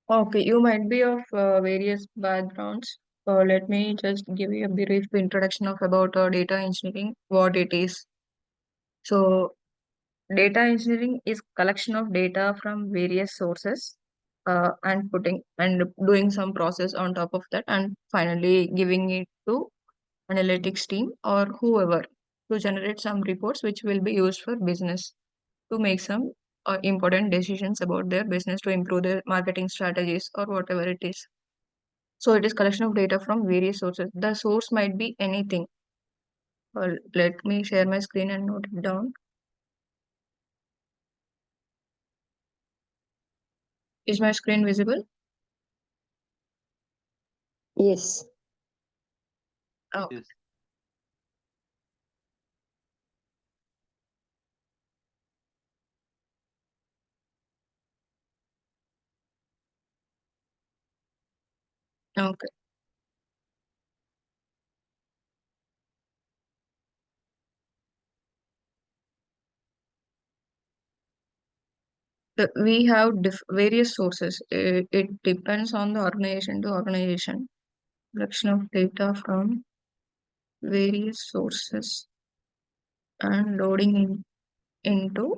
Okay, you might be of various backgrounds. Let me just give you a brief introduction of about data engineering, what it is. So, data engineering is collection of data from various sources, and putting and doing some process on top of that, and finally giving it to analytics team or whoever to generate some reports which will be used for business to make some important decisions about their business to improve their marketing strategies or whatever it is. So it is collection of data from various sources. The source might be anything. Let me share my screen and note it down. Is my screen visible? Yes. Oh, Yes. okay. We have various sources. It depends on the organization to organization. Collection of data from various sources and loading into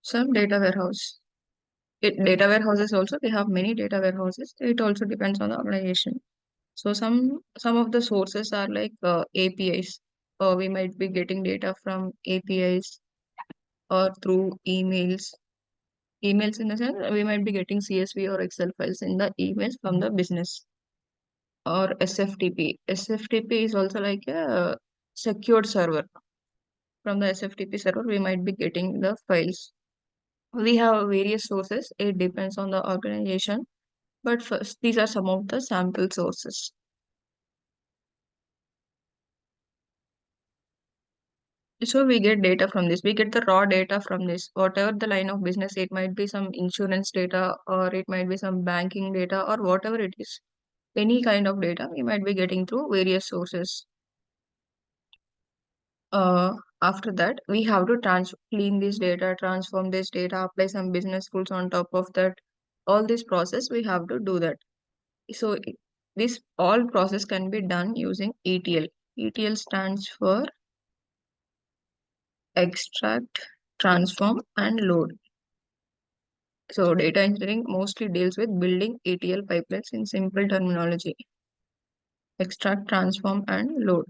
some data warehouse. Data warehouses also, they have many data warehouses. It also depends on the organization. So some of the sources are like APIs. We might be getting data from APIs or through emails. Emails in the sense we might be getting CSV or Excel files in the emails from the business or SFTP. SFTP is also like a secured server. From the SFTP server, we might be getting the files. We have various sources. It depends on the organization. But first, these are some of the sample sources. So we get data from this. We get the raw data from this. Whatever the line of business, it might be some insurance data or it might be some banking data or whatever it is. Any kind of data we might be getting through various sources. Uh, After that, we have to clean this data, transform this data, apply some business rules on top of that. All this process, we have to do that. So this all process can be done using ETL. ETL stands for extract, transform, and load. So data engineering mostly deals with building ETL pipelines in simple terminology. Extract, transform, and load.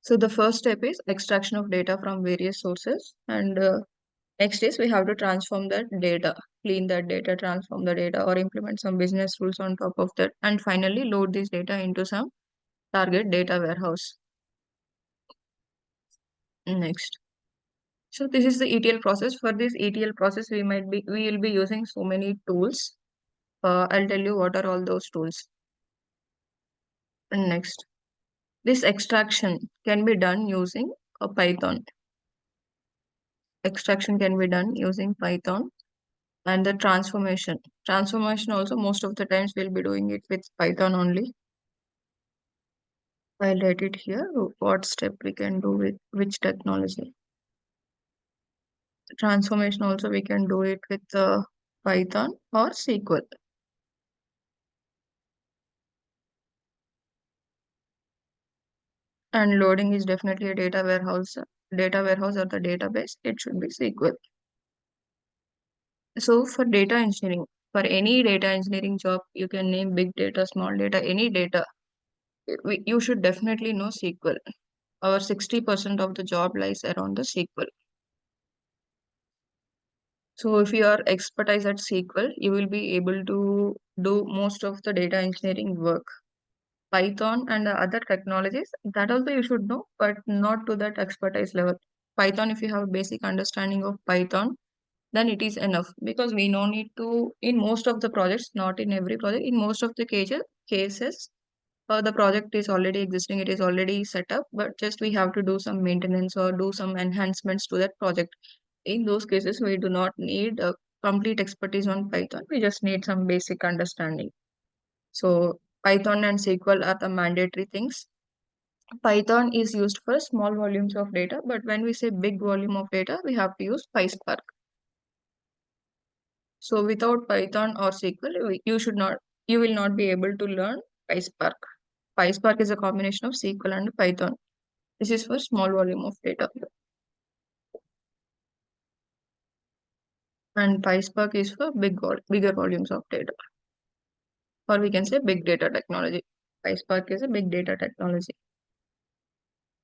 So the first step is extraction of data from various sources, and next is we have to transform that data, clean that data, transform the data, or implement some business rules on top of that, and finally load this data into some target data warehouse. Next. So this is the ETL process. For this ETL process, we will be using so many tools. I'll tell you what are all those tools. And next, this extraction can be done using a Python. Extraction can be done using Python, and the transformation also most of the times we'll be doing it with Python only. I'll write it here. What step we can do with which technology. Transformation also we can do it with Python or SQL. And loading is definitely a data warehouse or the database. It should be SQL. So for data engineering, for any data engineering job, you can name big data, small data, any data. You should definitely know SQL. Our 60% of the job lies around the SQL. So if you are expertise at SQL, you will be able to do most of the data engineering work. Python and the other technologies, that also you should know, but not to that expertise level. Python, if you have a basic understanding of Python, then it is enough because we no need to, in most of the projects, not in every project, in most of the cases, the project is already existing, it is already set up, but just we have to do some maintenance or do some enhancements to that project. In those cases, we do not need a complete expertise on Python. We just need some basic understanding. So Python and SQL are the mandatory things. Python is used for small volumes of data, but when we say big volume of data, we have to use PySpark. So without Python or SQL, you will not be able to learn PySpark. PySpark is a combination of SQL and Python. This is for small volume of data, and PySpark is for bigger volumes of data, or we can say big data technology. PySpark is a big data technology.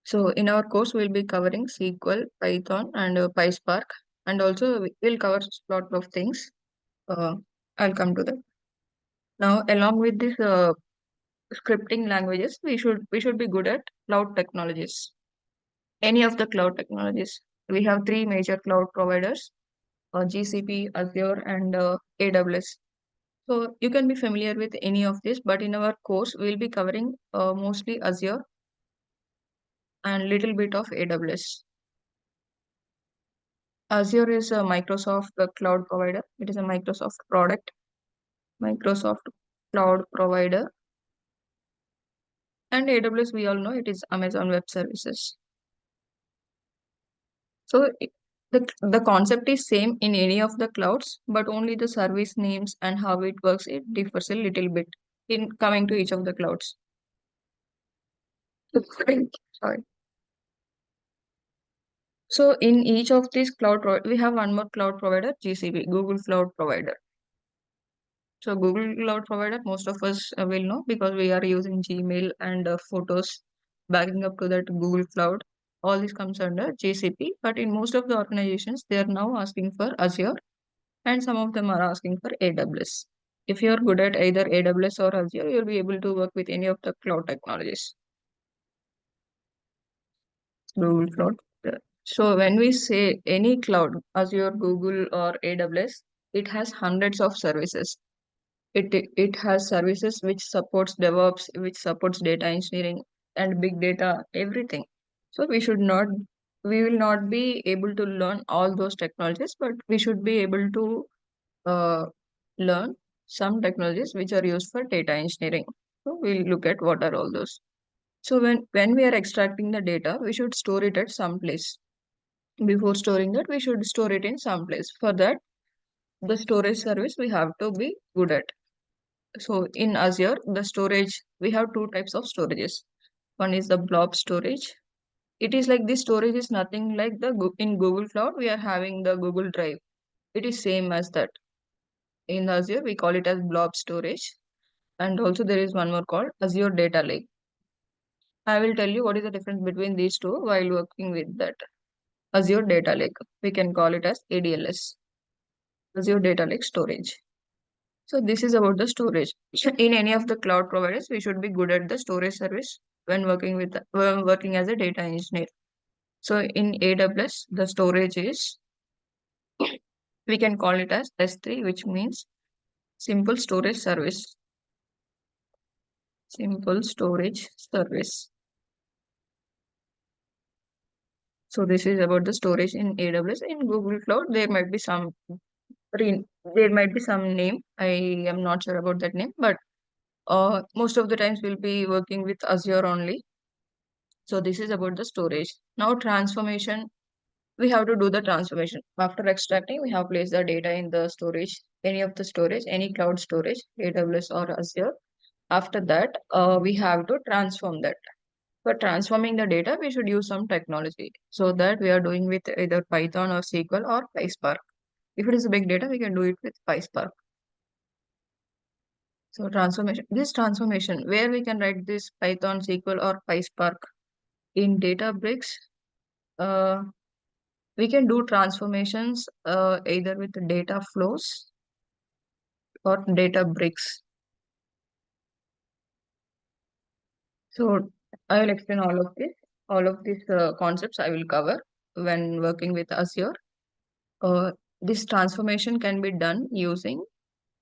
So in our course, we'll be covering SQL, Python, and PySpark, and also we'll cover a lot of things. Uh, I'll come to that. Now, along with this scripting languages, we should be good at cloud technologies. Any of the cloud technologies. We have three major cloud providers: GCP, Azure, and AWS. So you can be familiar with any of this, but in our course, we'll be covering mostly Azure and little bit of AWS. Azure is a Microsoft cloud provider. It is a Microsoft product, Microsoft cloud provider. And AWS, we all know it is Amazon Web Services. So the concept is same in any of the clouds, but only the service names and how it works, it differs a little bit in coming to each of the clouds. Sorry. So in each of these we have one more cloud provider, GCP, Google Cloud Provider. So Google Cloud Provider, most of us will know because we are using Gmail and photos backing up to that Google Cloud. All this comes under GCP, but in most of the organizations, they are now asking for Azure, and some of them are asking for AWS. If you are good at either AWS or Azure, you'll be able to work with any of the cloud technologies. Google Cloud. So when we say any cloud, Azure, Google, or AWS, it has hundreds of services. It has services which supports DevOps, which supports data engineering and big data, everything. So we will not be able to learn all those technologies, but we should be able to uh, learn some technologies which are used for data engineering. So we'll look at what are all those. So when we are extracting the data, we should store it at some place. Before storing that, we should store it in some place. For that, the storage service we have to be good at. So in Azure, the storage, we have two types of storages. One is the blob storage. It is like this storage is nothing like in Google Cloud, we are having the Google Drive. It is same as that. In Azure, we call it as blob storage. And also there is one more called Azure Data Lake. I will tell you what is the difference between these two while working with that. Azure Data Lake. We can call it as ADLS. Azure Data Lake Storage. So this is about the storage. In any of the cloud providers, we should be good at the storage service when working as a data engineer. So in AWS, the storage is, we can call it as S3, which means simple storage service. Simple storage service. So this is about the storage in AWS. In Google Cloud, there might be some name. I am not sure about that name, but most of the times we'll be working with Azure only. So this is about the storage. Now transformation, we have to do the transformation. After extracting, we have placed the data in the storage, any of the storage, any cloud storage, AWS or Azure. After that, we have to transform that. For transforming the data, we should use some technology. So that we are doing with either Python or SQL or PySpark. If it is a big data, we can do it with PySpark. So this transformation, where we can write this Python, SQL or PySpark in Databricks, uh, we can do transformations either with data flows or data bricks. So I will explain all of this. All of these concepts I will cover when working with Azure. This transformation can be done using,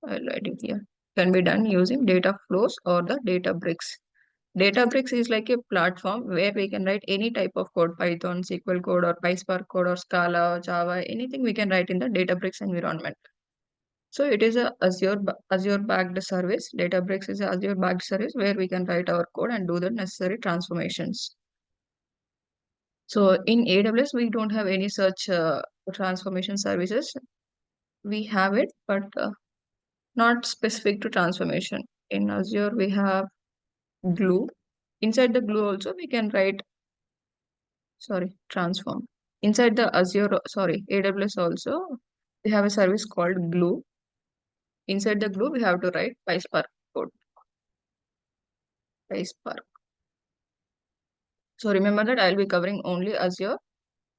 I'll write it here, can be done using data flows or the data bricks. Databricks is like a platform where we can write any type of code, Python, SQL code, or PySpark code, or Scala, Java, anything we can write in the Databricks environment. So it is a Azure backed service. Databricks is a Azure backed service where we can write our code and do the necessary transformations. So in AWS, we don't have any such transformation services. we have it, but not specific to transformation. In Azure, we have glue. Inside the glue also, we can write, sorry, transform. Inside the Azure, sorry, AWS also, we have a service called glue. Inside the glue, we have to write PySpark code, PySpark. So remember that I'll be covering only Azure.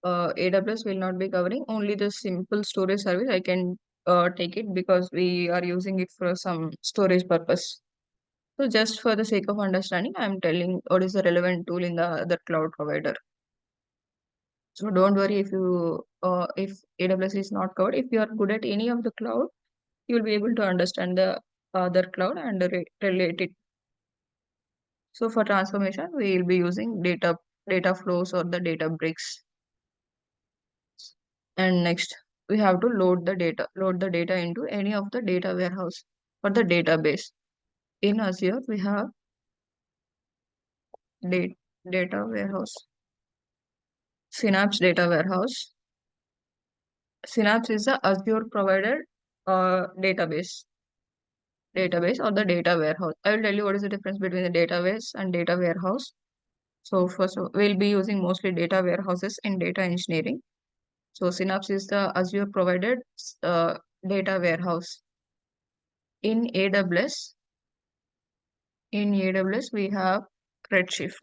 AWS will not be covering only the simple storage service. I can take it because we are using it for some storage purpose. So just for the sake of understanding, I'm telling what is the relevant tool in the other cloud provider. So don't worry if AWS is not covered. If you are good at any of the cloud, you will be able to understand the other cloud and relate it. So for transformation, we will be using data flows or the data bricks. And next, we have to load the data into any of the data warehouse or the database. In Azure, we have data, data warehouse, Synapse data warehouse. Synapse is the Azure provided database or the data warehouse. I will tell you what is the difference between the database and data warehouse. So first, we'll be using mostly data warehouses in data engineering. So Synapse is the Azure provided uh, data warehouse. In AWS, we have Redshift.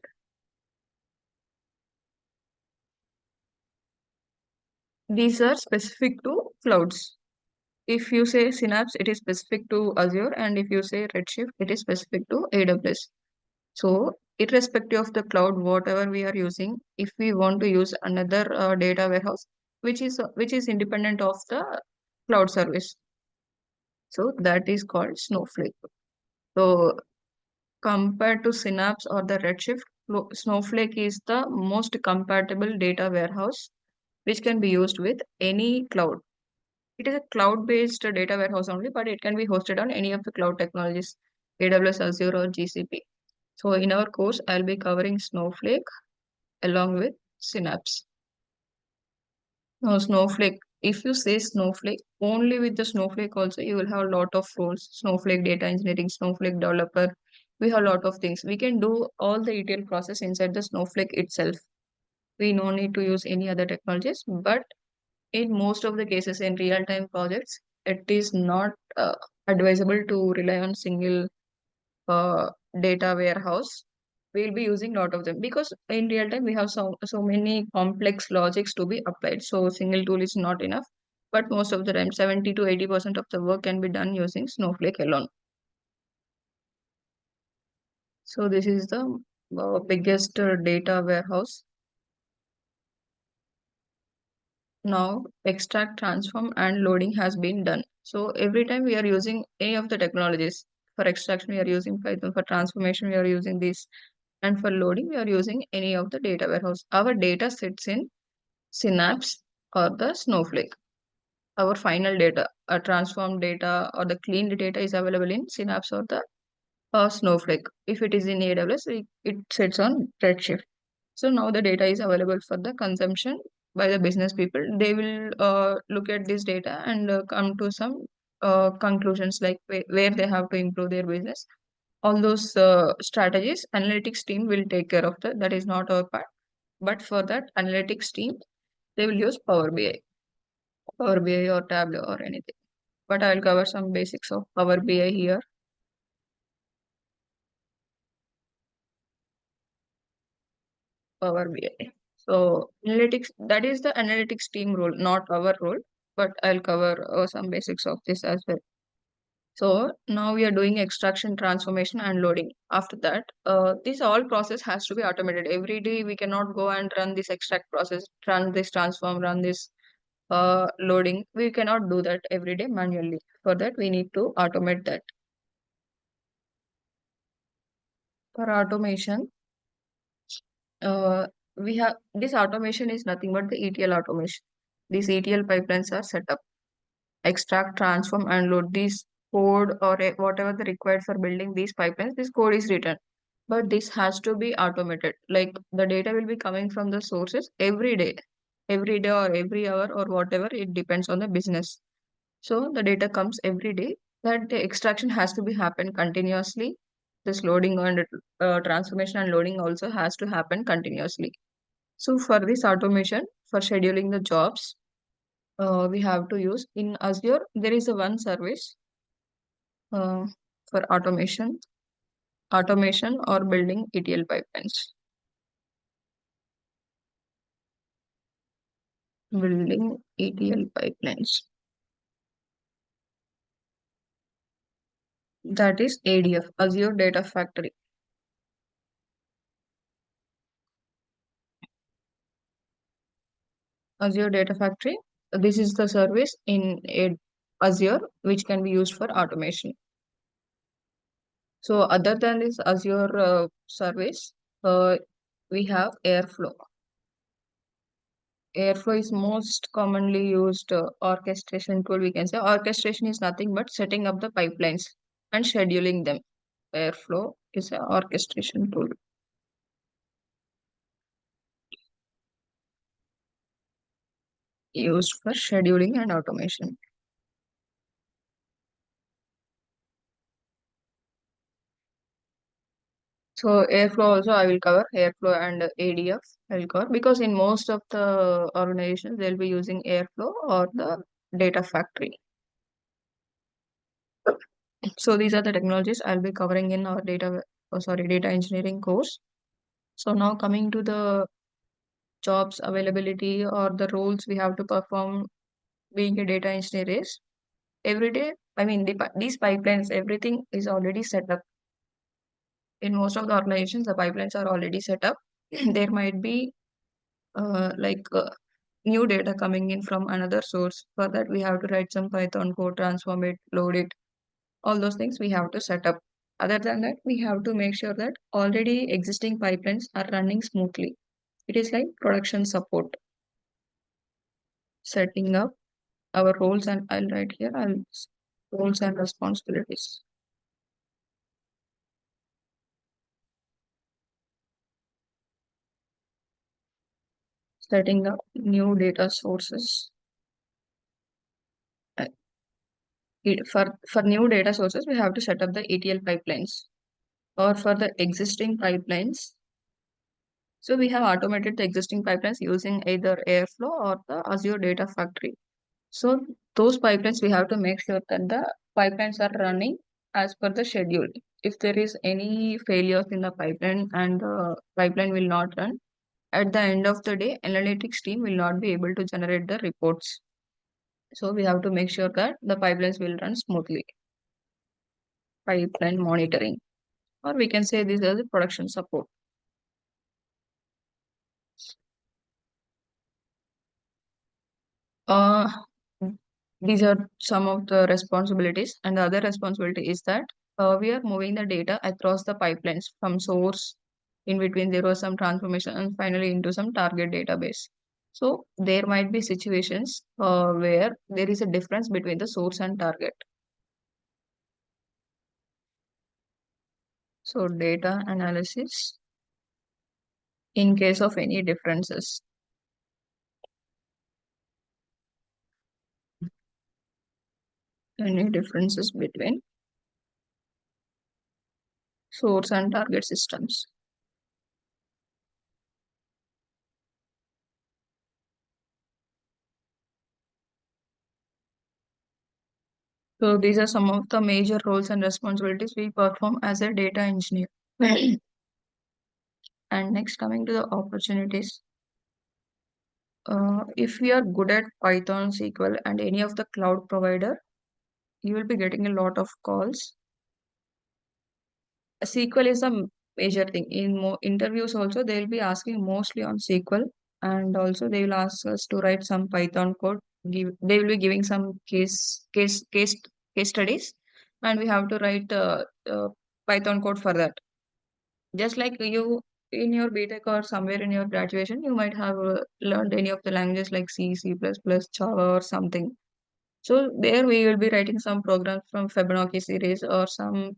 These are specific to clouds. If you say Synapse, it is specific to Azure, and if you say Redshift, it is specific to AWS. So, irrespective of the cloud, whatever we are using, if we want to use another data warehouse, which is independent of the cloud service, so that is called Snowflake. So, compared to Synapse or the Redshift, Snowflake is the most compatible data warehouse which can be used with any cloud. It is a cloud-based data warehouse only, but it can be hosted on any of the cloud technologies, AWS, Azure, or GCP. So in our course, I'll be covering Snowflake along with Synapse. Now, Snowflake, if you say Snowflake, only with the Snowflake also, you will have a lot of roles. Snowflake data engineering, Snowflake developer. We have a lot of things. We can do all the ETL process inside the Snowflake itself. We no need to use any other technologies, but in most of the cases in real-time projects, it is not advisable to rely on single uh, data warehouse. We'll be using a lot of them because in real time we have so many complex logics to be applied. So single tool is not enough. But most of the time, 70 to 80% of the work can be done using Snowflake alone. So this is the biggest data warehouse. Now extract, transform, and loading has been done. So every time we are using any of the technologies. For extraction, we are using Python. For transformation, we are using this. And for loading, we are using any of the data warehouse. Our data sits in Synapse or the Snowflake. Our final data, a transformed data or the cleaned data is available in Synapse or the Snowflake. If it is in AWS, it sits on Redshift. So now the data is available for the consumption by the business people. They will look at this data and come to some conclusions like where they have to improve their business. All those strategies, analytics team will take care of that. That is not our part. But for that analytics team, they will use Power BI or Tableau or anything. But I'll cover some basics of Power BI here. Power BI. So analytics, that is the analytics team role, not our role. But I'll cover some basics of this as well. So now we are doing extraction, transformation, and loading. After that, this all process has to be automated. Every day we cannot go and run this extract process, run this transform, run this loading. We cannot do that every day manually. For that, we need to automate that. For automation, uh, we have this automation is nothing but the ETL automation. These ETL pipelines are set up. Extract, transform, and load these code or whatever the required for building these pipelines. This code is written, but this has to be automated. Like the data will be coming from the sources every day or every hour or whatever. It depends on the business. So the data comes every day. That the extraction has to be happen continuously. This loading and transformation and loading also has to happen continuously. So for this automation, for scheduling the jobs, we have to use in Azure. There is a one service uh, for automation or building ETL pipelines. Building ETL pipelines. That is ADF, Azure Data Factory. Azure Data Factory. This is the service in Azure which can be used for automation. So other than this Azure service, we have Airflow. Airflow is most commonly used orchestration tool. We can say orchestration is nothing but setting up the pipelines and scheduling them. Airflow is an orchestration tool used for scheduling and automation. So Airflow also I will cover Airflow and ADF I will cover because in most of the organizations they'll be using Airflow or the data factory. So these are the technologies I'll be covering in our data engineering course. So now coming to the jobs availability or the roles we have to perform being a data engineer is every day. I mean these pipelines, everything is already set up. In most of the organizations, the pipelines are already set up. There might be like new data coming in from another source. For that, we have to write some Python code, transform it, load it. All those things we have to set up. Other than that, we have to make sure that already existing pipelines are running smoothly. It is like production support, setting up our roles, and I'll write here roles and responsibilities. Setting up new data sources. Uh, for new data sources, we have to set up the ETL pipelines. Or for the existing pipelines, so we have automated the existing pipelines using either Airflow or the Azure Data Factory. So those pipelines we have to make sure that the pipelines are running as per the schedule. If there is any failures in the pipeline and the pipeline will not run, at the end of the day, analytics team will not be able to generate the reports. So we have to make sure that the pipelines will run smoothly. Pipeline monitoring, or we can say this as a production support. Uh, these are some of the responsibilities, and the other responsibility is that we are moving the data across the pipelines from source. In between, there was some transformation, and finally into some target database. So there might be situations where there is a difference between the source and target. So data analysis in case of any differences, between source and target systems. So these are some of the major roles and responsibilities we perform as a data engineer. And next, coming to the opportunities. If we are good at Python, SQL, and any of the cloud provider, you will be getting a lot of calls. SQL is a major thing. In interviews also, they will be asking mostly on SQL, and also they will ask us to write some Python code. They will be giving some case studies, and we have to write Python code for that. Just like you in your BTech or somewhere in your graduation, you might have learned any of the languages like C, C++, Java or something. So there we will be writing some programs from Fibonacci series or some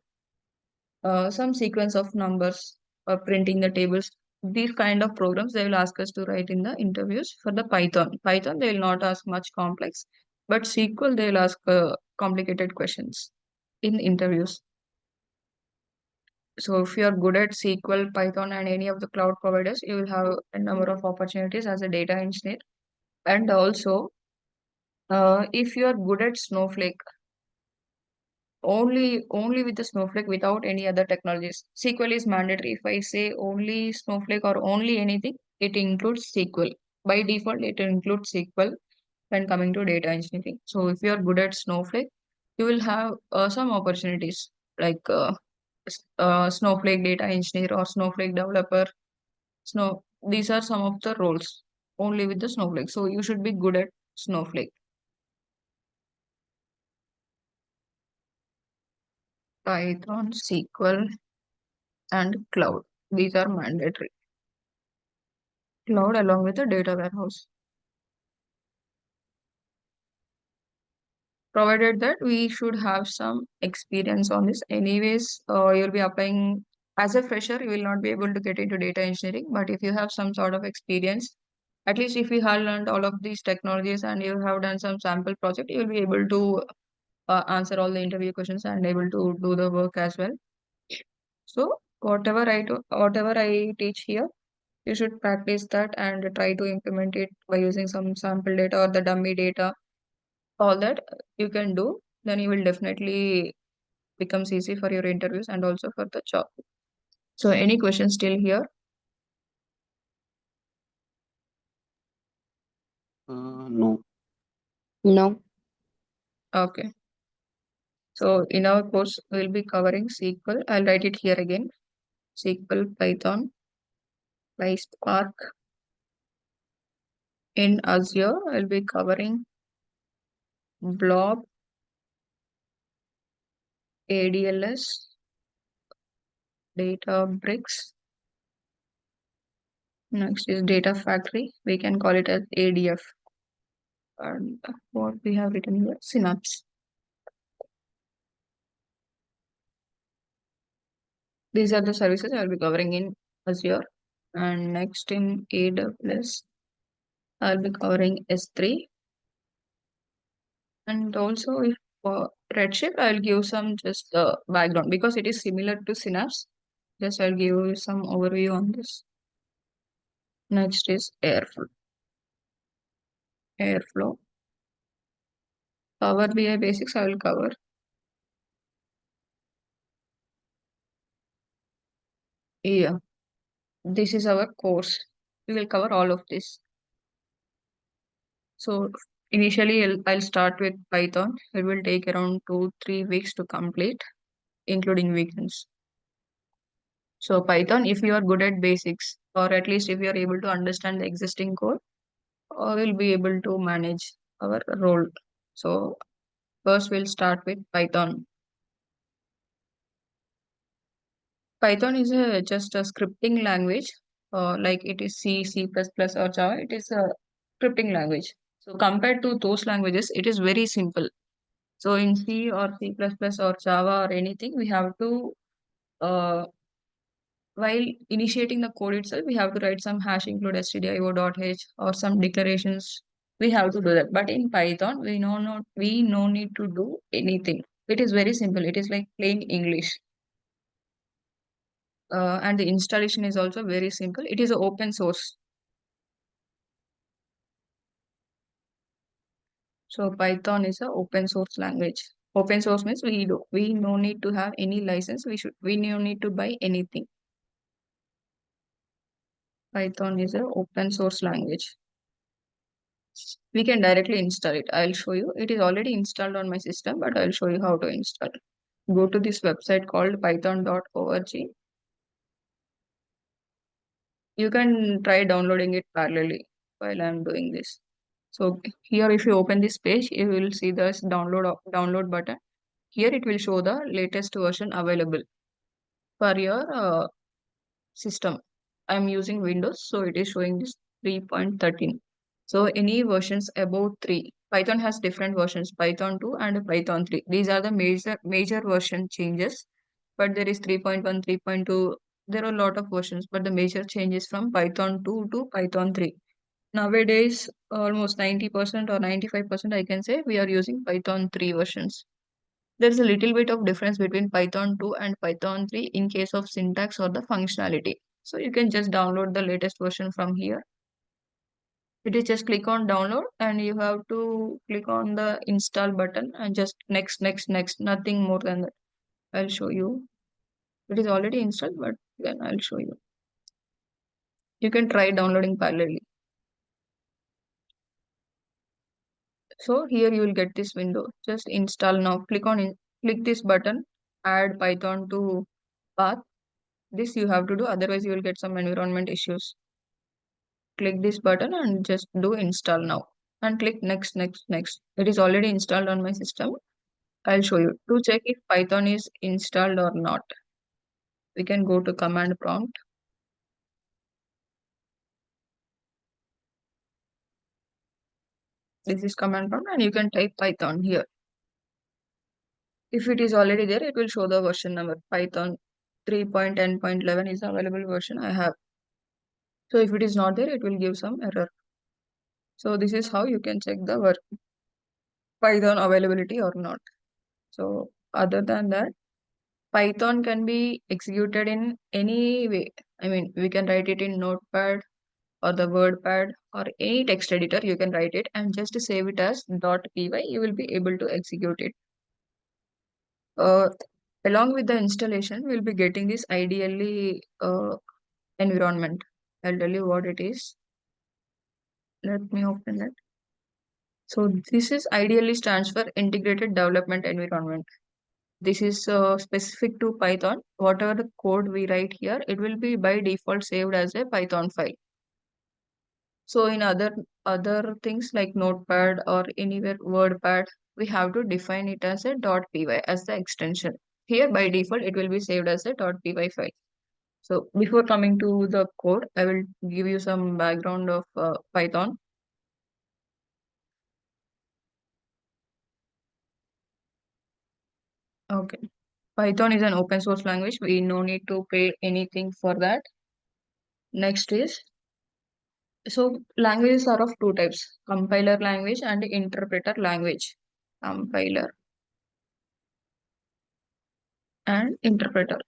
sequence of numbers or printing the tables. These kind of programs they will ask us to write in the interviews for the Python. Python they will not ask much complex. But SQL, they'll ask complicated questions in interviews. So if you're good at SQL, Python, and any of the cloud providers, you will have a number of opportunities as a data engineer. And also, if you are good at Snowflake, only with the Snowflake without any other technologies. SQL is mandatory. If I say only Snowflake or only anything, it includes SQL. By default, it includes SQL when coming to data engineering. So if you are good at Snowflake, you will have some opportunities like Snowflake data engineer or Snowflake developer. These are some of the roles only with the Snowflake. So you should be good at Snowflake. Python, SQL, and cloud. These are mandatory. Cloud along with the data warehouse. Provided that we should have some experience on this. Anyways, you'll be applying as a fresher, you will not be able to get into data engineering. But if you have some sort of experience, at least if you have learned all of these technologies and you have done some sample project, you will be able to answer all the interview questions and able to do the work as well. So whatever I teach here, you should practice that and try to implement it by using some sample data or the dummy data. All that you can do, then you will definitely becomes easy for your interviews and also for the job. So any questions still here? No. No. Okay. So in our course, we'll be covering SQL. I'll write it here again. SQL, Python, PySpark. In Azure, I'll be covering Blob, ADLS, Databricks. Next is Data Factory. We can call it as ADF. And what we have written here, Synapse. These are the services I'll be covering in Azure. And next in AWS, I'll be covering S3. And also if for Redshift, I'll give some just background because it is similar to Synapse. Just I'll give you some overview on this. Next is Airflow. Airflow. Power BI basics I will cover. Yeah, this is our course. We will cover all of this. So initially I'll start with Python. It will take around 2-3 weeks to complete, including weekends. So Python, if you are good at basics, or at least if you are able to understand the existing code, we'll be able to manage our role. So first we'll start with Python. Python is just a scripting language, like it is C, C++, or Java. It is a scripting language. So compared to those languages, it is very simple. So in C or C++ or Java or anything, we have to, while initiating the code itself, we have to write some hash include stdio.h or some declarations. We have to do that. But in Python, we no need to do anything. It is very simple. It is like plain English. And the installation is also very simple. It is open source. So Python is a open source language. Open source means we no need to have any license. We no need to buy anything. Python is a open source language. We can directly install it. I'll show you. It is already installed on my system, but I'll show you how to install it. Go to this website called python.org. You can try downloading it parallelly while I'm doing this. So here, if you open this page, you will see this download button. Here it will show the latest version available for your system. I'm using Windows, so it is showing this 3.13. So any versions above 3. Python has different versions, Python 2 and Python 3. These are the major version changes, but there is 3.1, 3.2. There are a lot of versions, but the major changes from Python 2 to Python 3. Nowadays, almost 90% or 95% I can say we are using Python 3 versions. There's a little bit of difference between Python 2 and Python 3 in case of syntax or the functionality. So you can just download the latest version from here. It is just click on download and you have to click on the install button and just next, next, next, nothing more than that. I'll show you. It is already installed, but then I'll show you. You can try downloading parallelly. So here you will get this window. Just install now. Click this button, add Python to path. This you have to do, otherwise you will get some environment issues. Click this button and just do install now. And click next, next, next. It is already installed on my system. I'll show you. To check if Python is installed or not, we can go to command prompt. This is command prompt and you can type Python here. If it is already there, it will show the version number. Python 3.10.11 is the available version I have. So if it is not there, it will give some error. So this is how you can check the Python availability or not. So other than that, Python can be executed in any way. I mean, we can write it in Notepad or the WordPad or any text editor. You can write it and just save it as .py. You will be able to execute it. Uh, Along with the installation, we'll be getting this ideally environment. I'll tell you what it is. Let me open it. So this is ideally stands for Integrated Development Environment. This is specific to Python. Whatever the code we write here, it will be by default saved as a Python file. So in other things like Notepad or anywhere WordPad, we have to define it as a .py as the extension. Here by default, it will be saved as a .py file. So before coming to the code, I will give you some background of Python. Okay. Python is an open source language. We no need to pay anything for that. Next is, so languages are of two types, compiler language and interpreter language. Compiler and interpreter.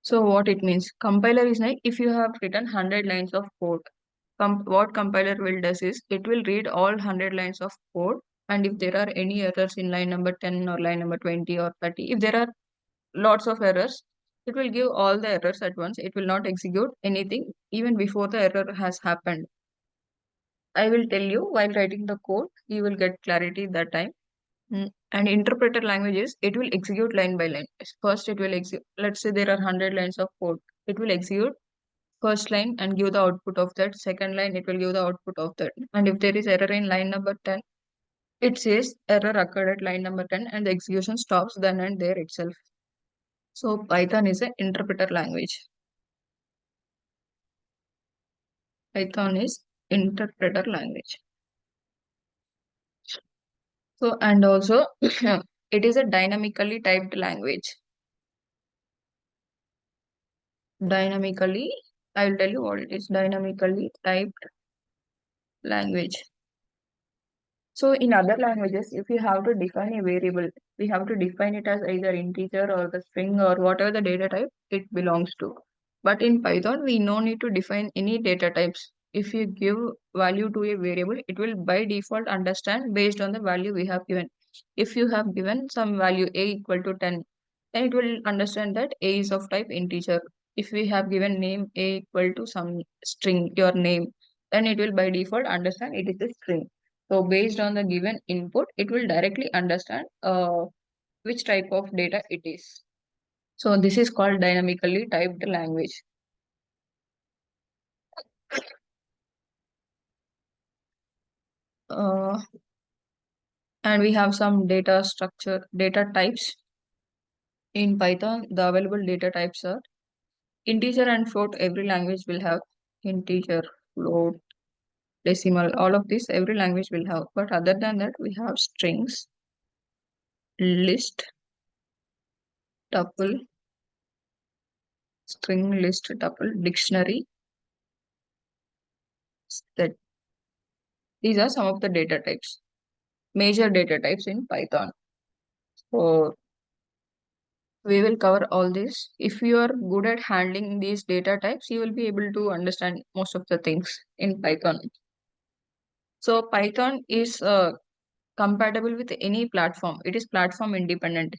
So what it means, compiler is like if you have written 100 lines of code, what compiler will does is it will read all 100 lines of code, and if there are any errors in line number 10 or line number 20 or 30, if there are lots of errors, it will give all the errors at once. It will not execute anything even before the error has happened. I will tell you while writing the code, you will get clarity that time. And interpreter languages, it will execute line by line. First, it will execute, let's say there are 100 lines of code. It will execute first line and give the output of that. Second line, it will give the output of that. And if there is error in line number 10, it says error occurred at line number 10 and the execution stops then and there itself. So Python is an interpreter language. Python is interpreter language. So, and also it is a dynamically typed language. Dynamically, I will tell you what it is. Dynamically typed language. So in other languages, if you have to define a variable, we have to define it as either integer or the string or whatever the data type it belongs to. But in Python, we no need to define any data types. If you give value to a variable, it will by default understand based on the value we have given. If you have given some value a equal to 10, then it will understand that a is of type integer. If we have given name a equal to some string, your name, then it will by default understand it is a string. So based on the given input, it will directly understand which type of data it is. So this is called dynamically typed language. Uh, and we have some data structure, data types. In Python, the available data types are integer and float. Every language will have integer, float, decimal, all of this every language will have. But other than that, we have strings, list, tuple, string, list, tuple, dictionary, set. These are some of the data types, major data types in Python. So we will cover all this. If you are good at handling these data types, you will be able to understand most of the things in Python. So Python is compatible with any platform. It is platform independent.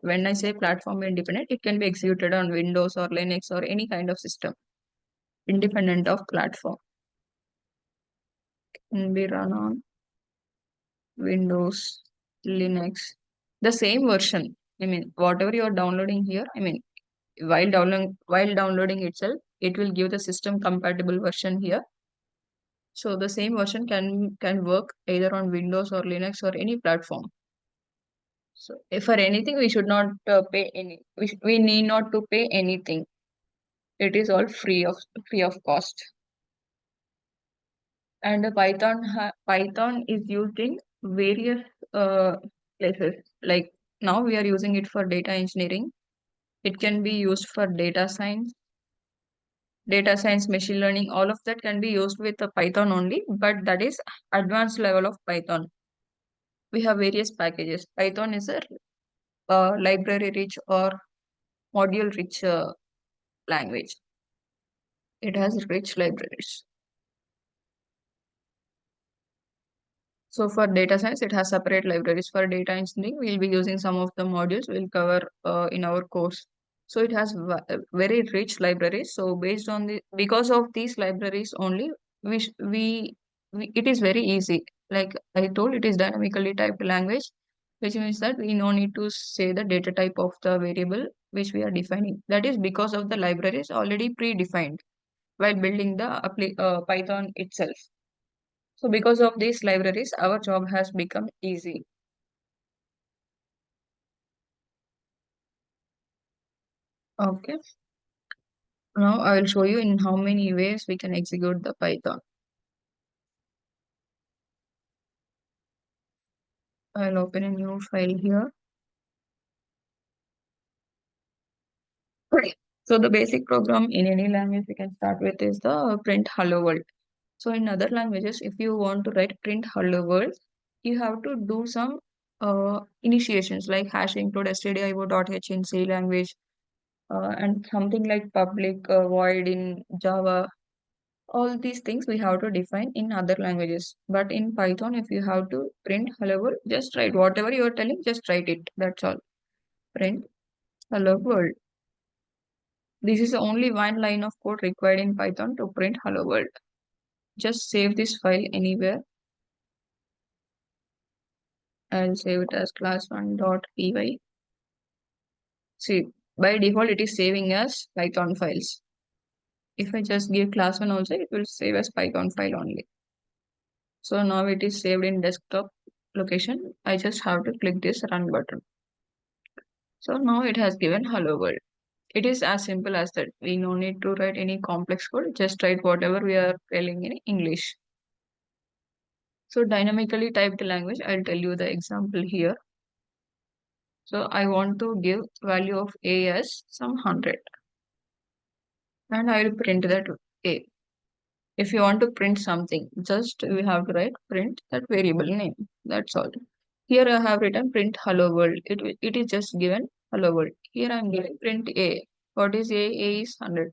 When I say platform independent, it can be executed on Windows or Linux or any kind of system, independent of platform. Can be run on Windows, Linux, the same version. I mean, whatever you are downloading here, I mean, while downloading itself, it will give the system compatible version here. So the same version can work either on Windows or Linux or any platform. So if for anything, we should not pay any. We need not to pay anything. It is all free of cost. And the Python is used in various places. Like now we are using it for data engineering. It can be used for data science, machine learning. All of that can be used with the Python only, but that is advanced level of Python. We have various packages. Python is a library rich or module rich language. It has rich libraries. So for data science, it has separate libraries. For data engineering, we'll be using some of the modules we'll cover in our course. So it has very rich libraries. So based on because of these libraries only, it is very easy. Like I told, it is dynamically typed language, which means that we no need to say the data type of the variable which we are defining. That is because of the libraries already predefined while building the Python itself. So because of these libraries, our job has become easy. Okay. Now I will show you in how many ways we can execute the Python. I'll open a new file here. Okay. So the basic program in any language we can start with is the print hello world. So in other languages, if you want to write print hello world, you have to do some initiations like hash include stdio.h in C language and something like public void in Java. All these things we have to define in other languages. But in Python, if you have to print hello world, just write whatever you are telling, just write it. That's all. Print hello world. This is only one line of code required in Python to print hello world. Just save this file anywhere. I'll save it as class1.py. See, by default, it is saving as Python files. If I just give class1 also, it will save as Python file only. So now it is saved in desktop location. I just have to click this run button. So now it has given hello world. It is as simple as that. We no need to write any complex code. Just write whatever we are telling in English. So dynamically typed language, I'll tell you the example here. So I want to give value of a as some 100 and I will print that a. If you want to print something, just we have to write print that variable name. That's all. Here I have written print hello world. It is just given hello world. Here I am giving print a. What is a? A is 100.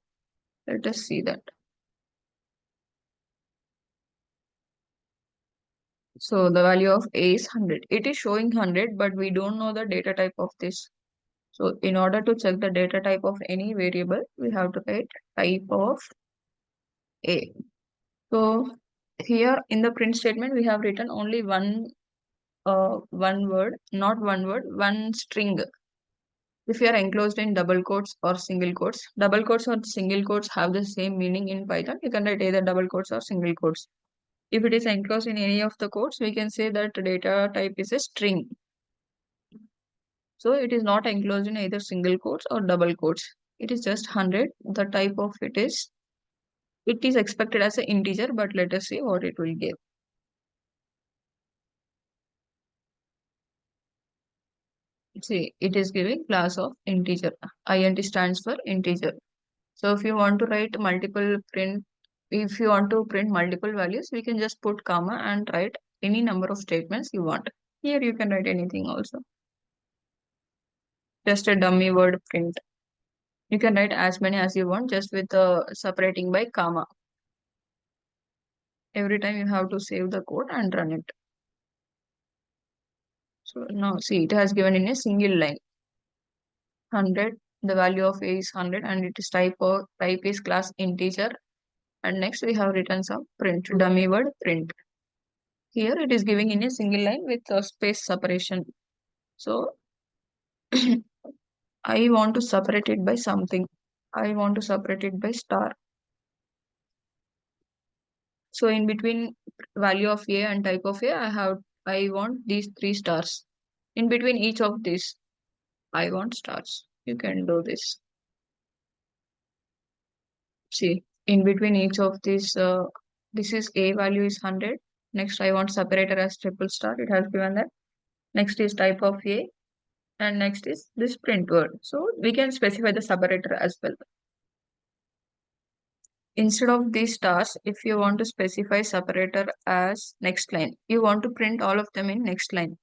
Let us see that. So the value of a is 100. It is showing 100, but we don't know the data type of this. So in order to check the data type of any variable, we have to write type of a. So here in the print statement, we have written only one word, not one word, one string. If you are enclosed in double quotes or single quotes, double quotes or single quotes have the same meaning in Python. You can write either double quotes or single quotes. If it is enclosed in any of the quotes, we can say that data type is a string. So it is not enclosed in either single quotes or double quotes. It is just 100. The type of it is expected as an integer, but let us see what it will give. See, it is giving class of integer. Int stands for integer. So if you want to write multiple print If you want to print multiple values, we can just put comma and write any number of statements you want. Here you can write anything also. Just a dummy word print. You can write as many as you want, just with separating by comma. Every time you have to save the code and run it. So now see, it has given in a single line. 100, the value of a is 100 and it is type is class integer. And next we have written some print, dummy word print. Here it is giving in a single line with a space separation. So I want to separate it by something. I want to separate it by star. So in between value of a and type of a, I want these three stars. In between each of these, I want stars. You can do this. See, in between each of these, this is a value is 100. Next, I want separator as triple star. It has given that. Next is type of a, and next is this print word. So we can specify the separator as well. Instead of these stars, if you want to specify separator as next line, you want to print all of them in next line.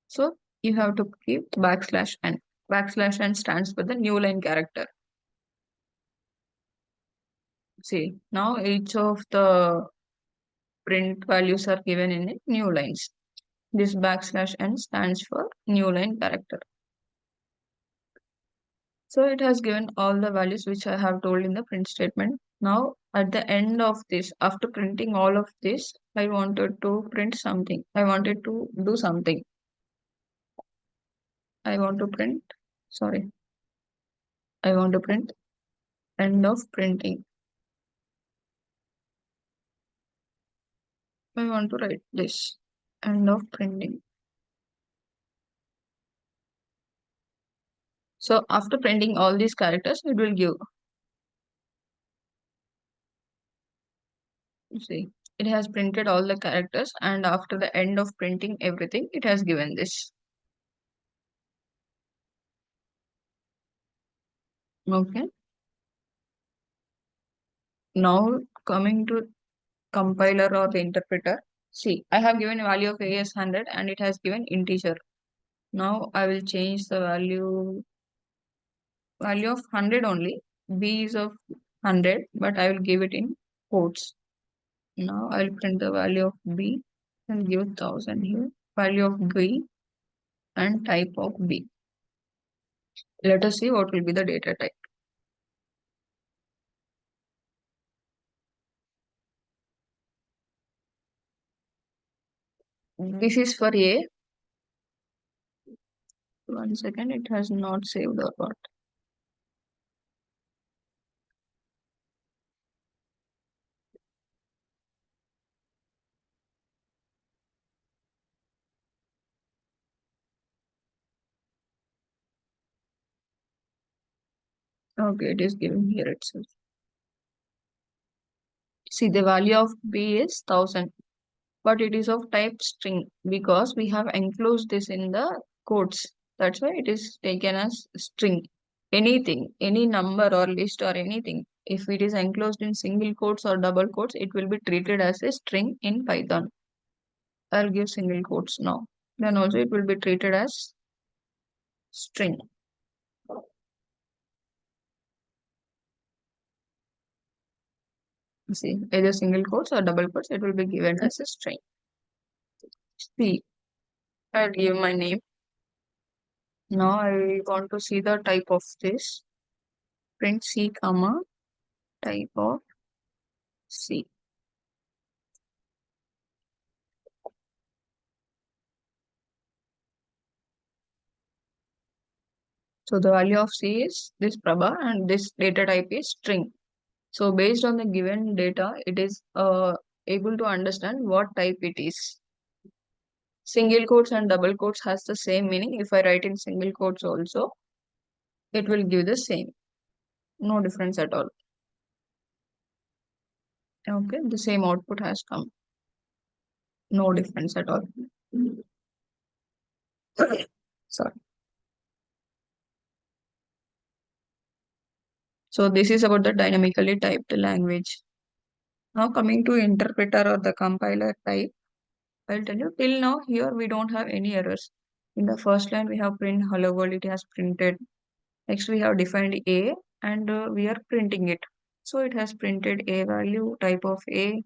So you have to keep backslash n. Backslash n stands for the new line character. See, now each of the print values are given in new lines. This backslash n stands for new line character. So it has given all the values which I have told in the print statement. Now at the end of this, after printing all of this, I wanted to print something. I wanted to do something. I want to print, sorry, I want to print end of printing. I want to write this end of printing. So after printing all these characters, it will give, you see, it has printed all the characters and after the end of printing everything, it has given this. Okay. Now coming to compiler or the interpreter. See, I have given a value of a as 100 and it has given integer. Now I will change the value of 100 only. B is of 100, but I will give it in quotes. Now I will print the value of B and give 1000 here. Value of B and type of B. Let us see what will be the data type. This is for A. 1 second, it has not saved or what. Okay, it is given here itself. See, the value of B is 1000, but it is of type string because we have enclosed this in the quotes. That's why it is taken as string. Anything, any number or list or anything, if it is enclosed in single quotes or double quotes, it will be treated as a string in Python. I'll give single quotes now. Then also it will be treated as string. See, either single quotes or double quotes, it will be given as a string. See, I'll give my name. Now I want to see the type of this. Print C, comma, type of C. So the value of C is this Prabha and this data type is string. So based on the given data, it is able to understand what type it is. Single quotes and double quotes has the same meaning. If I write in single quotes also, it will give the same. No difference at all. Okay, the same output has come. No difference at all. Sorry. So this is about the dynamically typed language. Now coming to interpreter or the compiler type, I'll tell you till now here we don't have any errors. In the first line we have print hello world, it has printed. Next we have defined A and we are printing it. So it has printed A value, type of A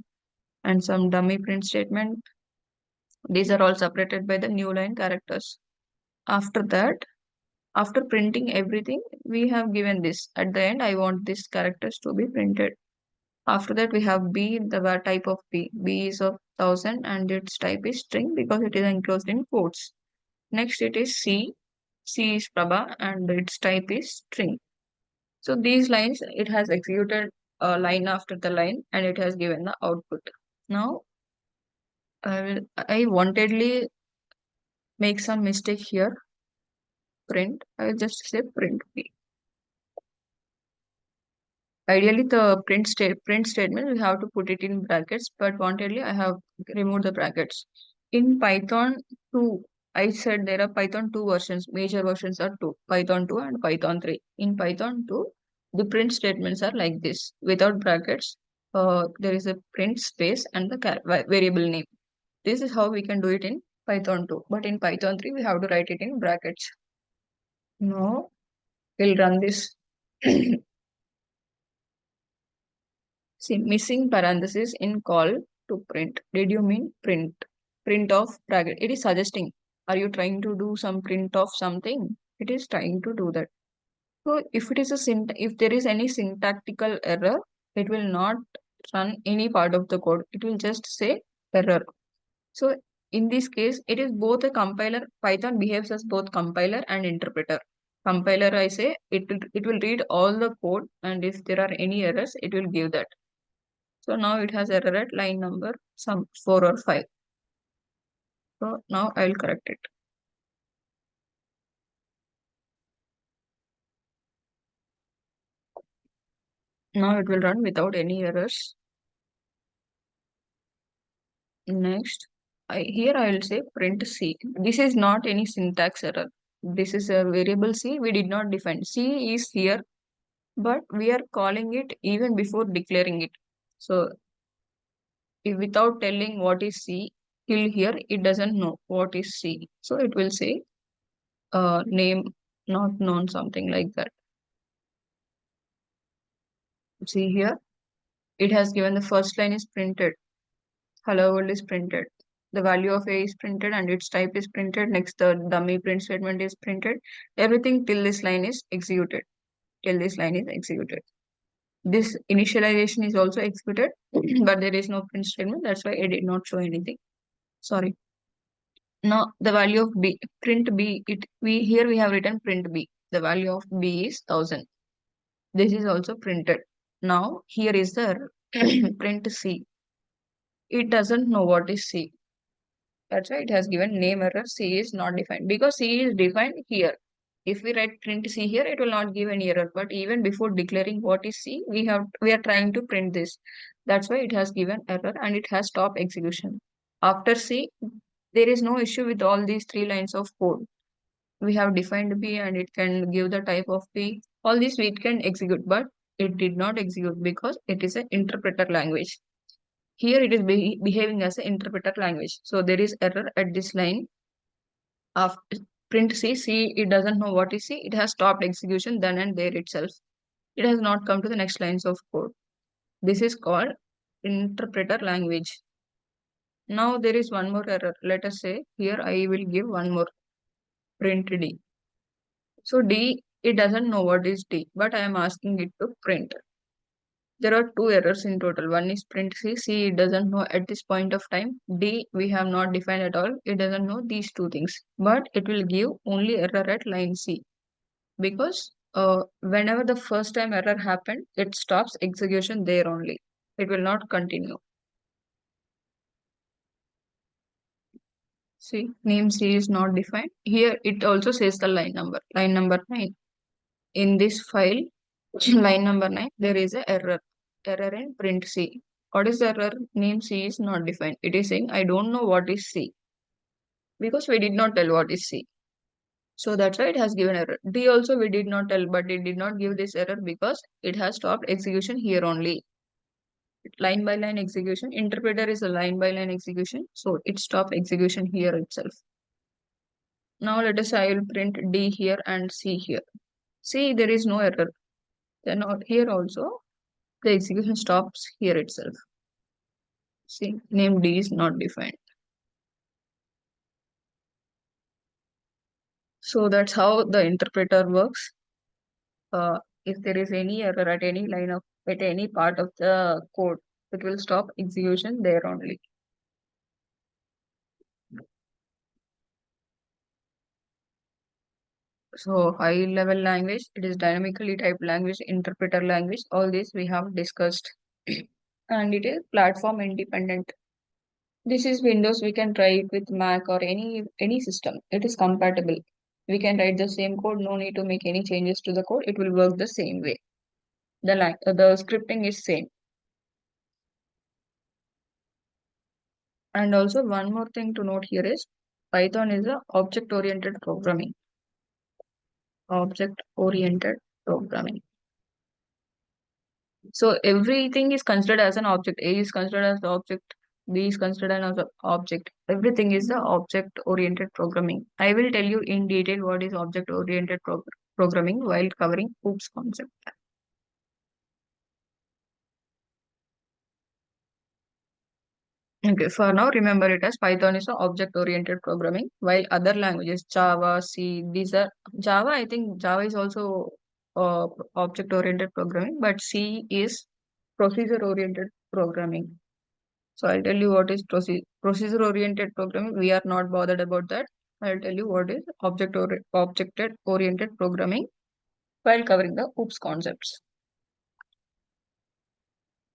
and some dummy print statement. These are all separated by the new line characters. After that, after printing everything, we have given this. At the end, I want these characters to be printed. After that, we have B, the type of B. B is of 1000 and its type is string because it is enclosed in quotes. Next, it is C. C is Prabha and its type is string. So these lines, it has executed a line after the line and it has given the output. Now, I wantedly make some mistake here. Print. I will just say print B. Ideally, the print statement we have to put it in brackets, but wantedly I have removed the brackets. In Python 2, I said there are Python 2 versions. Major versions are two, Python 2 and Python 3. In Python 2, the print statements are like this. Without brackets, there is a print space and the variable name. This is how we can do it in Python 2. But in Python 3, we have to write it in brackets. No, we'll run this. See, missing parenthesis in call to print. Did you mean print? Print of bracket. It is suggesting. Are you trying to do some print of something? It is trying to do that. So if it is a if there is any syntactical error, it will not run any part of the code. It will just say error. So in this case, it is both a compiler. Python behaves as both compiler and interpreter. Compiler, I say, it will read all the code and if there are any errors, it will give that. So now it has error at line number some 4 or 5. So now I will correct it. Now it will run without any errors. Next, here I will say print C. This is not any syntax error. This is a variable C. We did not define. C is here, but we are calling it even before declaring it. So if without telling what is C, till here it doesn't know what is C. So it will say name not known, something like that. See here, it has given the first line is printed. Hello world is printed. The value of A is printed and its type is printed. Next, the dummy print statement is printed. Everything till this line is executed. Till this line is executed. This initialization is also executed, but there is no print statement. That's why I did not show anything. Sorry. Now the value of B, print B, here we have written print B. The value of B is 1000. This is also printed. Now here is the print C. It doesn't know what is C. That's why it has given name error. C is not defined because C is defined here. If we write print C here, it will not give any error. But even before declaring what is C, we are trying to print this. That's why it has given error and it has stopped execution. After C, there is no issue with all these 3 lines of code. We have defined B and it can give the type of B. All this we can execute, but it did not execute because it is an interpreter language. Here it is behaving as an interpreter language. So there is error at this line. After print C, it doesn't know what is C. It has stopped execution then and there itself. It has not come to the next lines of code. This is called interpreter language. Now there is one more error. Let us say here I will give one more print D. So D, it doesn't know what is D, but I am asking it to print. There are 2 errors in total. One is print C. C it doesn't know at this point of time. D we have not defined at all. It doesn't know these 2 things. But it will give only error at line C. Because whenever the first time error happened, it stops execution there only. It will not continue. See, name C is not defined. Here it also says the line number 9. In this file, line number 9, there is a error. Error in print C. What is the error? Name C is not defined. It is saying I don't know what is C because we did not tell what is C. So that's why it has given error. D also we did not tell, but it did not give this error because it has stopped execution here only. Line by line execution. Interpreter is a line by line execution. So it stopped execution here itself. Now let us, I will print D here and C here. See, there is no error. Then here also, the execution stops here itself. See, name D is not defined. So that's how the interpreter works. If there is any error at any line of, at any part of the code, it will stop execution there only. So high level language, it is dynamically typed language, interpreter language, all this we have discussed. And it is platform independent. This is Windows, we can try it with Mac or any system. It is compatible. We can write the same code, no need to make any changes to the code. It will work the same way. The scripting is same. And also one more thing to note here is Python is a object-oriented programming. Object-oriented programming. So everything is considered as an object. A is considered as the object. B is considered as an object. Everything is the object-oriented programming. I will tell you in detail what is object-oriented programming while covering OOPS concept. Okay, for now, remember it as Python is a object-oriented programming, while other languages, Java, C, these are Java. I think Java is also object-oriented programming, but C is procedure-oriented programming. So I'll tell you what is procedure-oriented programming. We are not bothered about that. I'll tell you what is object-oriented programming while covering the OOPS concepts.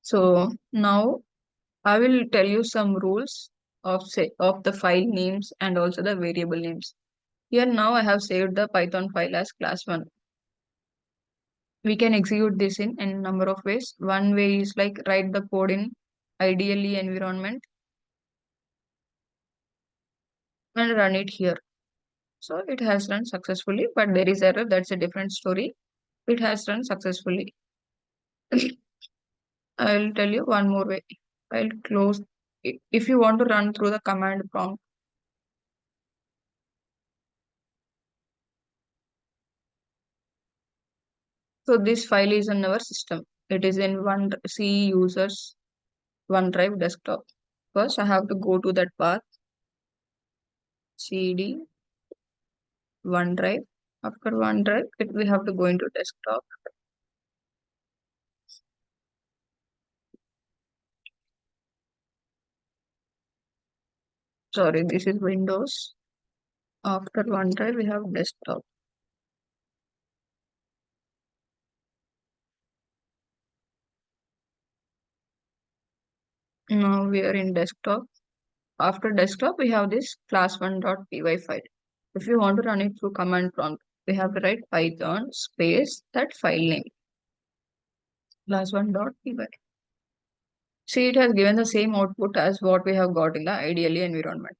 So now I will tell you some rules of the file names and also the variable names. Here now I have saved the Python file as class 1. We can execute this in a number of ways. One way is like write the code in IDLE environment and run it here. So it has run successfully, but there is error. That's a different story. It has run successfully. I'll tell you one more way. I'll close. If you want to run through the command prompt, so this file is in our system. It is in one C users OneDrive desktop. First, I have to go to that path, CD, OneDrive. After OneDrive, we have to go into desktop. Sorry, this is Windows. After OneDrive, we have desktop. Now we are in desktop. After desktop, we have this class1.py file. If you want to run it through command prompt, we have to write Python space that file name, class1.py. See, it has given the same output as what we have got in the IDLE environment.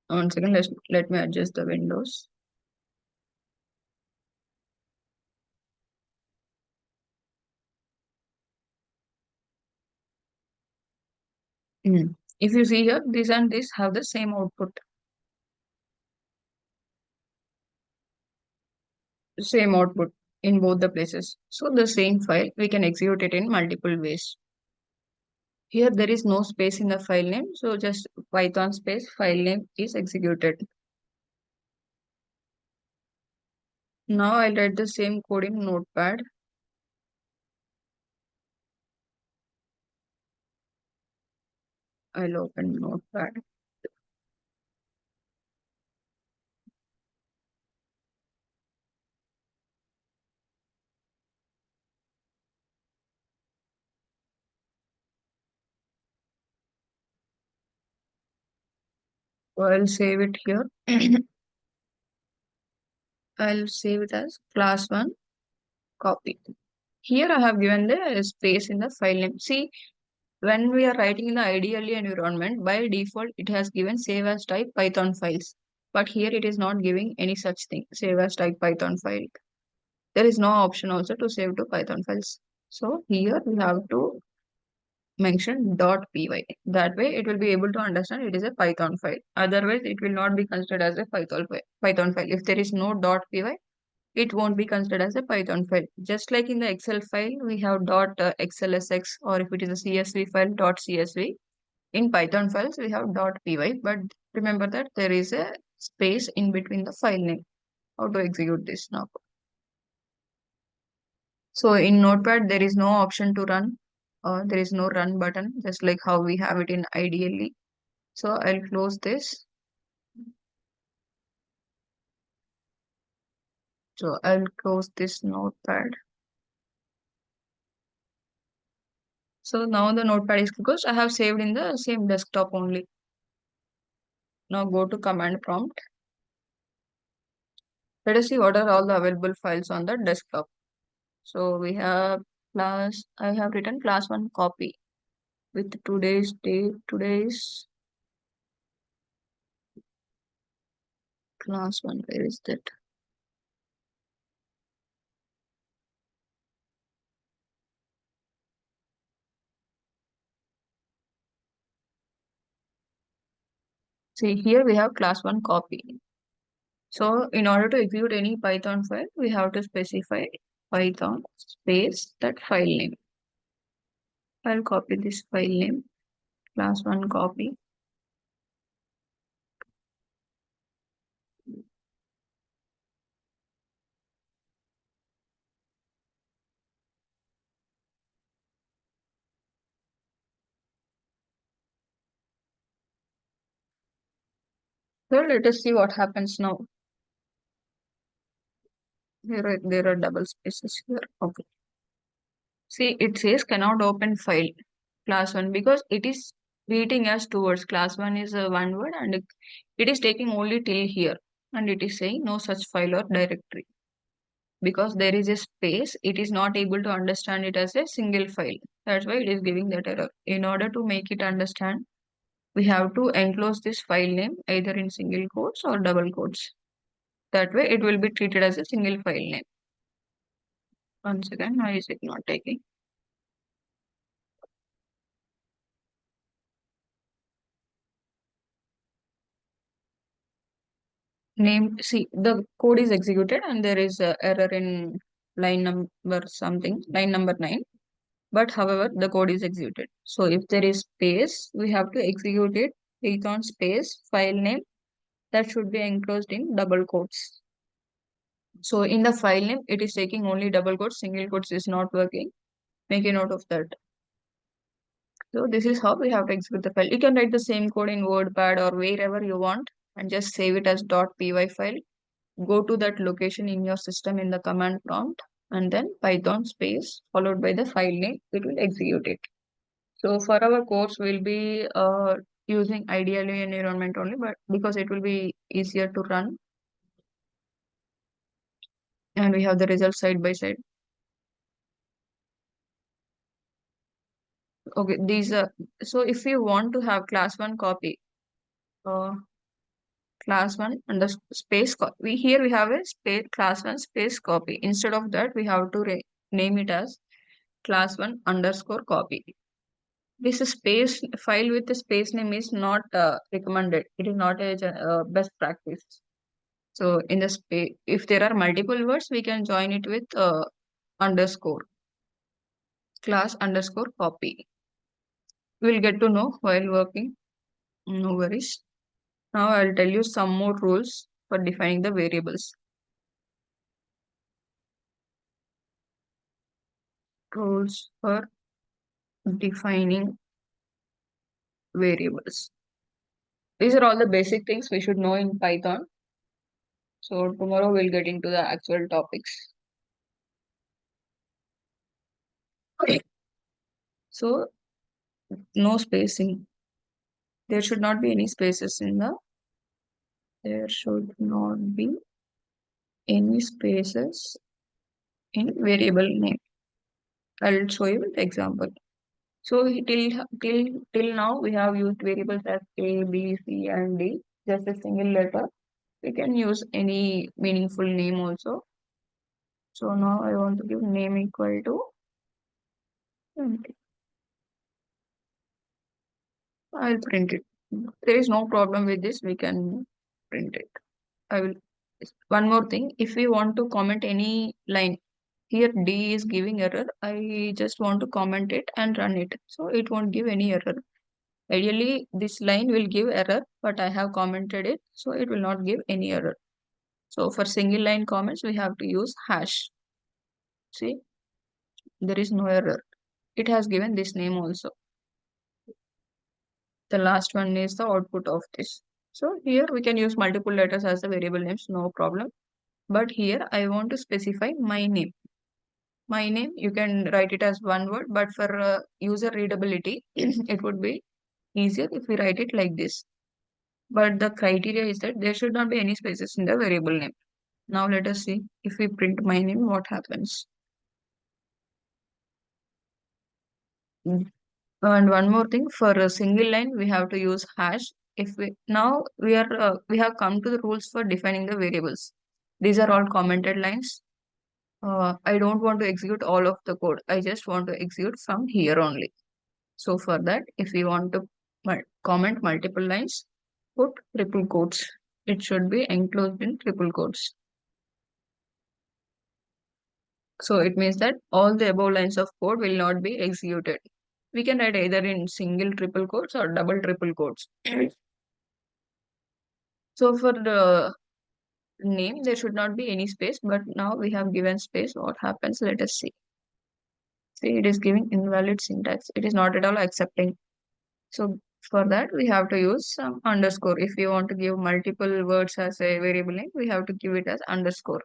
One second, let me adjust the windows. If you see here, this and this have the same output. Same output in both the places. So the same file, we can execute it in multiple ways. Here there is no space in the file name, so just Python space file name is executed. Now I'll write the same code in Notepad. I'll open Notepad. So I'll save it here. I'll save it as class 1 copy. Here I have given the space in the file name. See, when we are writing in the IDLE environment, by default, it has given save as type Python files. But here it is not giving any such thing. Save as type Python file. There is no option also to save to Python files. So here we have to mention .py. That way it will be able to understand it is a Python file. Otherwise, it will not be considered as a Python file. If there is no .py, it won't be considered as a Python file. Just like in the Excel file, we have .xlsx, or if it is a CSV file, .csv. In Python files, we have .py, but remember that there is a space in between the file name. How to execute this now? So in Notepad, there is no option to run. There is no run button, just like how we have it in ideally. So I'll close this. So I'll close this Notepad. So now the Notepad is closed. I have saved in the same desktop only. Now go to command prompt. Let us see what are all the available files on the desktop. So we have I have written class 1 copy with today's date, today's class 1, where is that? See, here we have class 1 copy. So in order to execute any Python file, we have to specify Python space that file name. I'll copy this file name, class 1 copy. So let us see what happens now. There are double spaces here. Okay. See, it says cannot open file class 1 because it is reading as two words. Class 1 is a one word and it is taking only till here. And it is saying no such file or directory. Because there is a space, it is not able to understand it as a single file. That's why it is giving that error. In order to make it understand, we have to enclose this file name either in single quotes or double quotes. That way it will be treated as a single file name. Once again, why is it not taking? Name, see, the code is executed and there is a error in line number something, line number 9. But however, the code is executed. So if there is space, we have to execute it, Python space, file name, that should be enclosed in double quotes. So in the file name, it is taking only double quotes, single quotes is not working. Make a note of that. So this is how we have to execute the file. You can write the same code in WordPad or wherever you want and just save it as .py file. Go to that location in your system in the command prompt and then Python space followed by the file name. It will execute it. So for our course, we'll be using ideally environment only, but because it will be easier to run and we have the results side by side. Okay, these are, so if you want to have class 1 copy, uh, class 1 and the space copy, here we have a space class 1 space copy. Instead of that, we have to name it as class 1 underscore copy. This space file with the space name is not recommended. It is not a best practice. So in the space, if there are multiple words, we can join it with underscore, class underscore copy. We'll get to know while working. No worries. Now I'll tell you some more rules for defining the variables. Rules for defining variables. These are all the basic things we should know in Python. So tomorrow we'll get into the actual topics. Okay. So no spacing. There should not be any spaces in the. There should not be any spaces in variable name. I'll show you the example. So till now we have used variables as A, B, C, and D, just a single letter. We can use any meaningful name also. So now I want to give name equal to 20. I'll print it. There is no problem with this. We can print it. I will. One more thing. If we want to comment any line, here D is giving error. I just want to comment it and run it. So it won't give any error. Ideally, this line will give error, but I have commented it. So it will not give any error. So for single line comments, we have to use hash. See, there is no error. It has given this name also. The last one is the output of this. So here we can use multiple letters as the variable names, no problem. But here I want to specify my name. My name, you can write it as one word, but for user readability, it would be easier if we write it like this. But the criteria is that there should not be any spaces in the variable name. Now let us see if we print my name, what happens. Mm. And one more thing, for a single line, we have to use hash. If we now we have come to the rules for defining the variables. These are all commented lines. I don't want to execute all of the code. I just want to execute from here only. So for that, if we want to comment multiple lines, put triple quotes. It should be enclosed in triple quotes. So it means that all the above lines of code will not be executed. We can write either in single triple quotes or double triple quotes. So for the name, there should not be any space, but now we have given space. What happens? Let us see. See, it is giving invalid syntax. It is not at all accepting. So for that, we have to use some underscore. If we want to give multiple words as a variable name, we have to give it as underscore.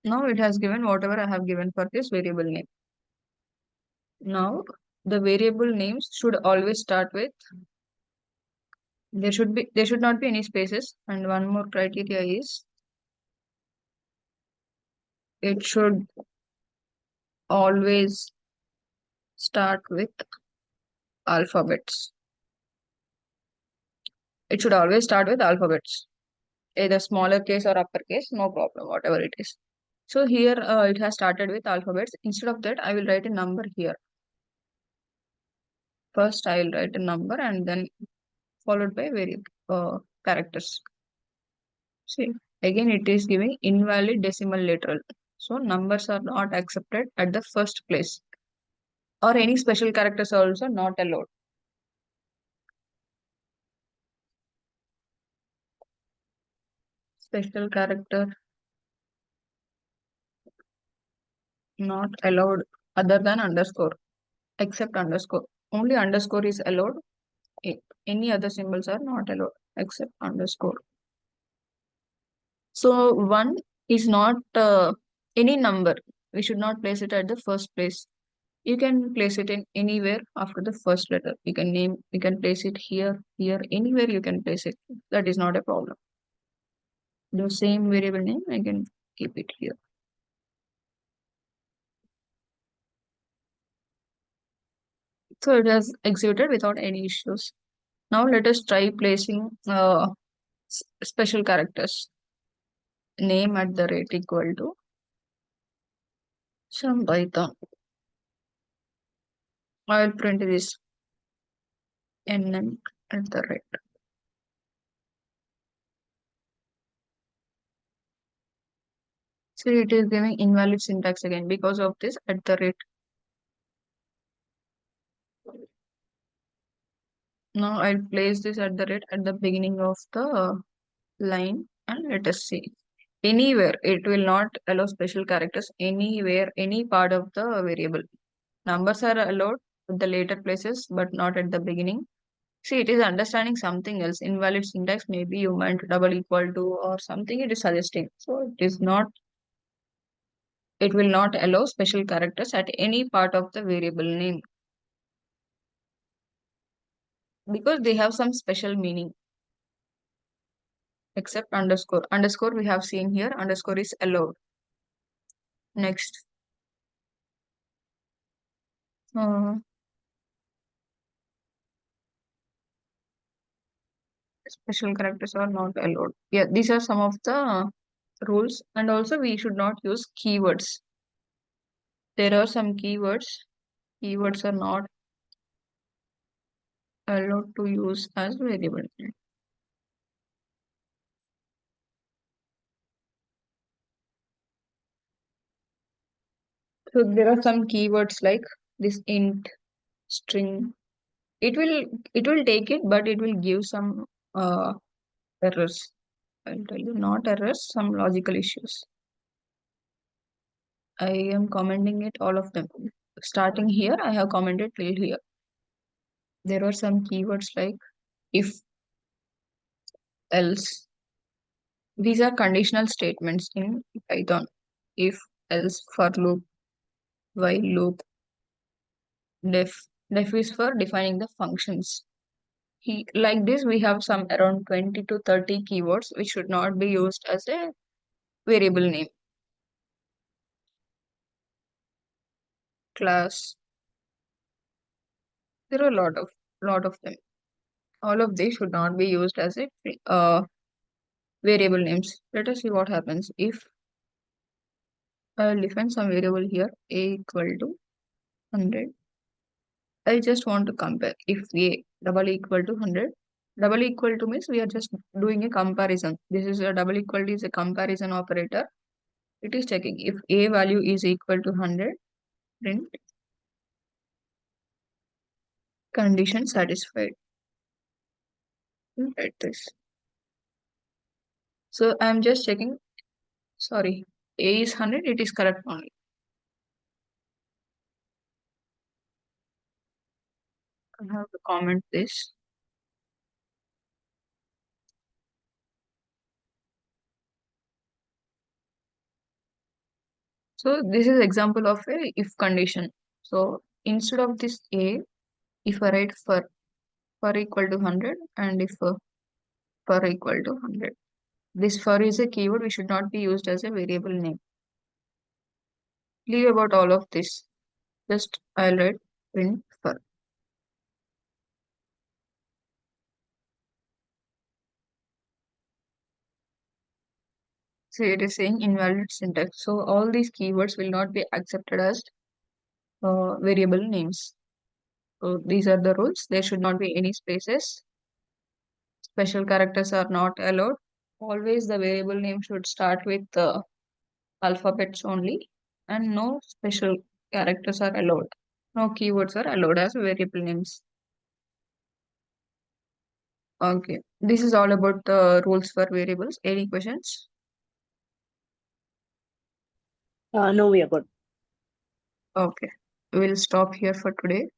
Now it has given whatever I have given for this variable name. Now the variable names should always start with, there should not be any spaces. And one more criteria is it should always start with alphabets. It should always start with alphabets, either smaller case or uppercase, no problem, whatever it is. So here it has started with alphabets. Instead of that, I will write a number here. First, I will write a number and then followed by variable characters. See, again it is giving invalid decimal literal. So numbers are not accepted at the first place, or any special characters are also not allowed. Special character not allowed other than underscore, except underscore. Only underscore is allowed. Any other symbols are not allowed except underscore. So one is not any number. We should not place it at the first place. You can place it in anywhere after the first letter. You can place it here, here, anywhere you can place it. That is not a problem. The same variable name, I can keep it here. So it has executed without any issues. Now let us try placing special characters. Name at the rate equal to some Python. I will print this nm at the rate. So it is giving invalid syntax again because of this at the rate. Now I'll place this at the rate at the beginning of the line and let us see. Anywhere, it will not allow special characters anywhere, any part of the variable. Numbers are allowed at the later places, but not at the beginning. See, it is understanding something else. Invalid syntax, maybe you meant double equal to or something it is suggesting. So it is not, it will not allow special characters at any part of the variable name because they have some special meaning except underscore. Underscore we have seen here, underscore is allowed. Next. Uh, Special characters are not allowed. Yeah, these are some of the rules. And also we should not use keywords. There are some keywords. Keywords are not allowed to use as variable. So there are some keywords like this int, string. It will it will take it, but it will give some errors. I'll tell you, not errors, some logical issues. I am commenting it all of them. Starting here, I have commented till here. There are some keywords like if, else. These are conditional statements in Python. If, else, for loop, while loop, def. Def is for defining the functions. Like this, we have some around 20 to 30 keywords which should not be used as a variable name. Class. There are a lot of them. All of these should not be used as a variable names. Let us see what happens if I'll define some variable here, a equal to 100. I just want to compare if a double equal to 100. Double equal to means we are just doing a comparison. This is a double equal to is a comparison operator. It is checking if a value is equal to 100, print condition satisfied. Write this. So I'm just checking. Sorry, a is 100. It is correct only. I have to comment this. So this is example of a if condition. So instead of this a, if I write for equal to 100 and if for equal to 100. This for is a keyword. We should not be used as a variable name. Leave about all of this. Just I'll write print for. So it is saying invalid syntax. So all these keywords will not be accepted as variable names. So these are the rules. There should not be any spaces. Special characters are not allowed. Always the variable name should start with the alphabets only, and no special characters are allowed. No keywords are allowed as variable names. Okay, this is all about the rules for variables. Any questions? No, we are good. Okay, we'll stop here for today.